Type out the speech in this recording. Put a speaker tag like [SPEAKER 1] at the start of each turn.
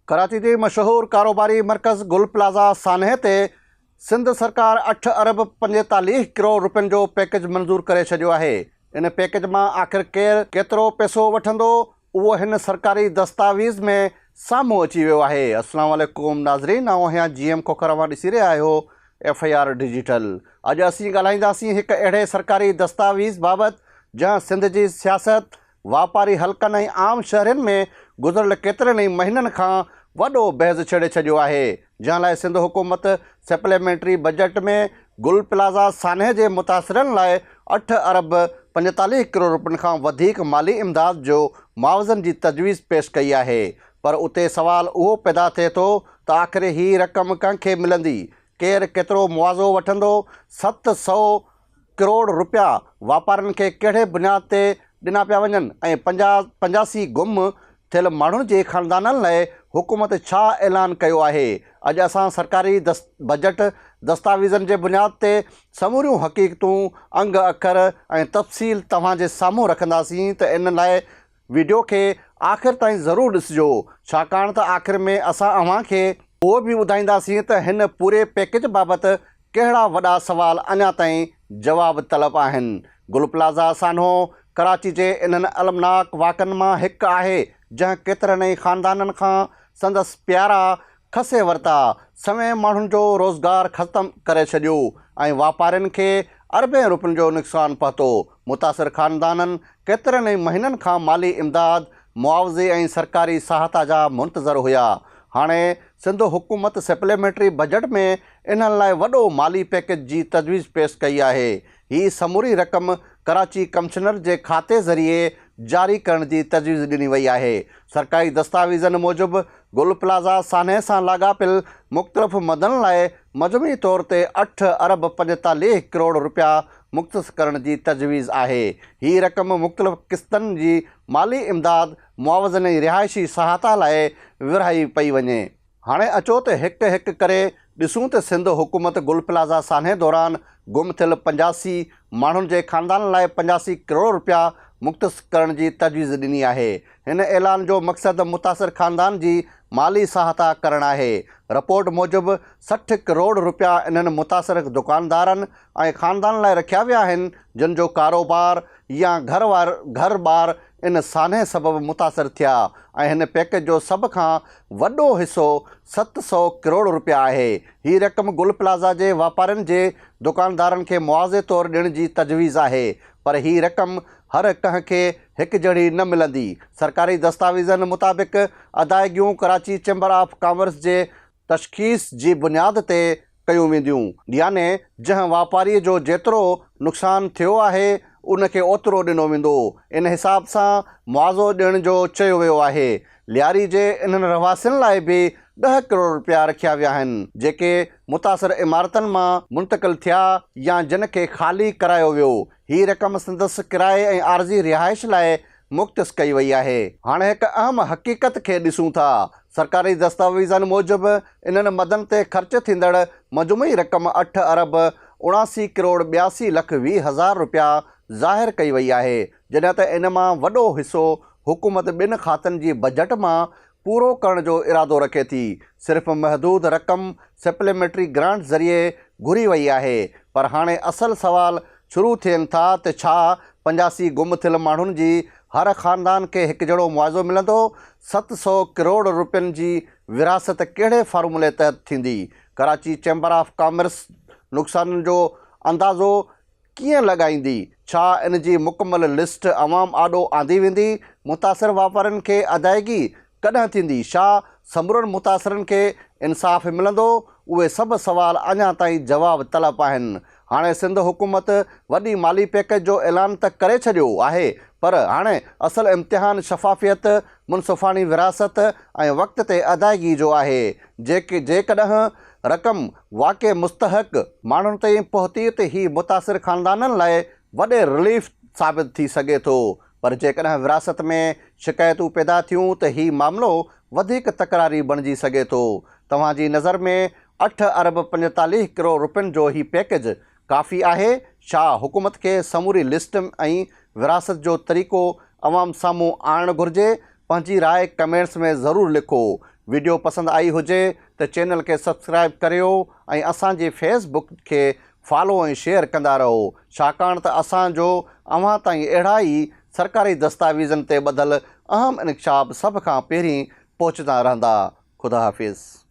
[SPEAKER 1] कराची के मशहूर कारोबारी मरकज़ गुल प्लाज़ा सानहे ते सिंध सरकार 8 अरब 45 करोड़ रुपयनि जो पैकेज मंज़ूर करे छॾियो आहे। इन पैकेज में आख़िर केतिरो पैसो वठंदो उहो हिन सरकारी दस्तावेज़ में साम्हूं अची वियो आहे। अस्सलाम वालेकुम नाज़रीन, आउं आहियां GM खोखर, ॾिसी रहिया आहियो FIR डिजिटल। अॼु असीं ॻाल्हाईंदासीं हिकु अहिड़े सरकारी दस्तावेज़ बाबति जंहिं सिंध जी सियासत, वापारी हल्कनि ऐं आम शहरनि में गुज़िरियल केतिरनि ई महीननि खां वॾो बहस छेड़े छॾियो आहे, जंहिं लाइ सिंध हुकूमत सप्लीमेंट्री बजट में गुल प्लाज़ा सानहे जे मुतासिरनि लाइ 8 अरब 45 करोड़ रुपयनि खां वधीक माली इमदाद जो मुआवज़नि जी तजवीज़ पेश कई आहे। पर उते सवाल उहो पैदा थिए थो त आख़िर ही रक़म कंहिंखे मिलंदी, केरु केतिरो मुआवज़ो वठंदो, 700 करोड़ रुपया वापारनि खे कहिड़े बुनियाद ते ॾिना पिया वञनि ऐं 85 गुम थियल माण्हुनि जे ख़ानदाननि लाइ हुकूमत छा ऐलान कयो आहे। अॼु असां सरकारी बजट दस्तावेज़नि जे बुनियाद ते समूरियूं हक़ीक़तूं, अंग अखर ऐं तफ़सील तव्हांजे साम्हूं रखंदासीं त इन लाइ वीडियो खे आख़िर ताईं ज़रूरु ॾिसिजो, छाकाणि त आख़िर में असां अव्हांखे उहो बि ॿुधाईंदासीं त हिन पूरे पैकेज बाबति कहिड़ा वॾा सवाल अञा ताईं जवाब तलब आहिनि। गुल प्लाज़ा सानहो कराची जे इन्हनि अलमनाक वाक़नि मां हिकु आहे जंहिं केतिरनि ई ख़ानदाननि खां संदसि प्यारा खसे वरिता, सवें माण्हुनि जो रोज़गार ख़तमु करे छॾियो ऐं वापारियुनि खे अरबें रुपयनि जो नुक़सानु पहुतो। मुतासिर ख़ानदाननि केतिरनि ई महीननि खां माली इमदाद, मुआवज़े ऐं सरकारी सहायता जा मुंतज़र हुया। हाणे सिंध हुकूमत सप्लीमेंट्री बजट में इन्हनि लाइ वॾो माली पैकेज जी तजवीज़ पेश कई आहे। ही समूरी रक़म कराची कमिश्नर जे खाते ज़रिए जारी करण जी तजवीज़ ॾिनी वई आहे। सरकारी दस्तावेज़नि मूजिबि गुल प्लाज़ा सानहे सां लाॻापियल मुख़्तलिफ़ मदनि लाइ मजमूई तौर ते 8 अरब 45 करोड़ रुपया मुख़्तस करण जी तजवीज़ आहे। ही रक़म मुख़्तलिफ़ क़िस्तनि जी माली इमदाद, मुआवज़नि ऐं रिहाइशी सहायता लाइ विरहाई पई वञे। हाणे अचो त हिकु हिकु करे ॾिसूं त सिंध हुकूमत गुल प्लाज़ा सानहे दौरान गुम थियल 85 माण्हुनि जे ख़ानदान लाइ 85 करोड़ रुपया मुख़्तस करण जी तजवीज़ ॾिनी आहे। हिन ऐलान जो मक़सदु मुतासिर ख़ानदान जी माली सहायता करणु आहे। रिपोर्ट मूजिबि 60 करोड़ रुपया इन्हनि मुतासिर दुकानदारनि ऐं ख़ानदान लाइ रखिया विया आहिनि जिन जो कारोबार या घर ॿार इन सानहे सबबि मुतासिर थिया ऐं हिन पैकेज जो सभ खां वॾो हिसो 700 करोड़ रुपया आहे। ही रक़म गुल प्लाज़ा जे वापारियुनि जे दुकानदारनि खे मुआवज़े तौरु ॾियण जी तजवीज़ आहे, पर ही रक़म हर कंहिं खे हिकु जहिड़ी न मिलंदी। सरकारी दस्तावेज़नि मुताबिक़ अदायगियूं कराची चैम्बर ऑफ कॉमर्स जे तशख़ीस जी बुनियाद ते कयूं वेंदियूं, याने जंहिं वापारीअ जो जेतिरो नुक़सानु थियो आहे उनखे ओतिरो ॾिनो वेंदो। इन हिसाब सां मुआवज़ो ॾियण जो चयो वियो आहे। लियारी जे इन्हनि रहवासियुनि लाइ बि 10 करोड़ रुपया रखिया विया आहिनि जेके मुतासिर इमारतनि मां मुंतक़िल थिया या जिन खे ख़ाली करायो वियो। ही रक़म संदसि किराए ऐं आर्ज़ी रिहाइश लाइ मुख़्तस कई वई आहे। हाणे हिकु अहम हक़ीक़त खे ॾिसूं था। सरकारी दस्तावेज़नि मूजिबि इन्हनि मदनि ते ख़र्च थींदड़ मजमूई रक़म 8 अरब 79 करोड़ 82 लख 20 हज़ार रुपया ज़ाहिर कई वई आहे, जॾहिं त इन मां वॾो हिसो हुकूमत ॿिनि खातनि जी बजट मां पूरो करण जो इरादो रखे थी। सिर्फ़ महदूद रक़म सप्लीमेंट्री ग्रांट ज़रिए घुरी वई आहे। पर हाणे असल सवाल शुरू थियनि था त छा 85 गुम थियल माण्हुनि जी हर ख़ानदान खे हिकु जहिड़ो मुआवज़ो मिलंदो? 700 करोड़ रुपयनि जी विरासत कहिड़े फार्मूले तहत थींदी? कराची चैम्बर ऑफ कॉमर्स नुक़साननि जो अंदाज़ो कीअं लॻाईंदी? छा इन जी मुकमल लिस्ट अवाम आॾो आंदी वेंदी? मुतासिर वापारियुनि खे अदायगी कॾहिं थींदी? छा समूरनि मुतासिरनि खे इंसाफ़ मिलंदो? उहे सभु सवाल अञा ताईं जवाब तलब आहिनि। हाणे सिंध हुकूमत वॾी माली पैकेज जो ऐलान त करे छॾियो आहे, पर हाणे असल इम्तिहान शफ़ाफ़ियत, मुनसिफ़ानी विरासत ऐं वक़्त ते अदायगी जो आहे। जेकॾहिं रक़म वाक़ई मुस्तहक़ माण्हुनि ताईं पहुती त ही मुतासिर ख़ानदाननि लाइ वॾे रिलीफ साबित थी सघे थो, पर जेकॾहिं विरासत में शिकायतूं पैदा थियूं त ही मामिलो वधीक तकरारी बणिजी सघे थो। तव्हांजी नज़र में 8 अरब 45 करोड़ रुपयनि जो ही पैकेज काफ़ी आहे? छा हुकूमत खे समूरी लिस्ट ऐं विरासत जो तरीक़ो अवाम साम्हूं आणणु घुरिजे? पंहिंजी राय कमेंट्स में ज़रूरु लिखो। वीडियो पसंदि आई हुजे त चैनल खे सब्सक्राइब करियो ऐं असांजी फेसबुक खे फॉलो ऐं शेयर कंदा रहो, छाकाणि त असांजो अव्हां ताईं अहिड़ा ई सरकारी दस्तावेज़नि ते ॿधल अहम इंकशाफ सभ खां पहिरीं पहुचंदा रहंदा। ख़ुदा हाफ़िज़।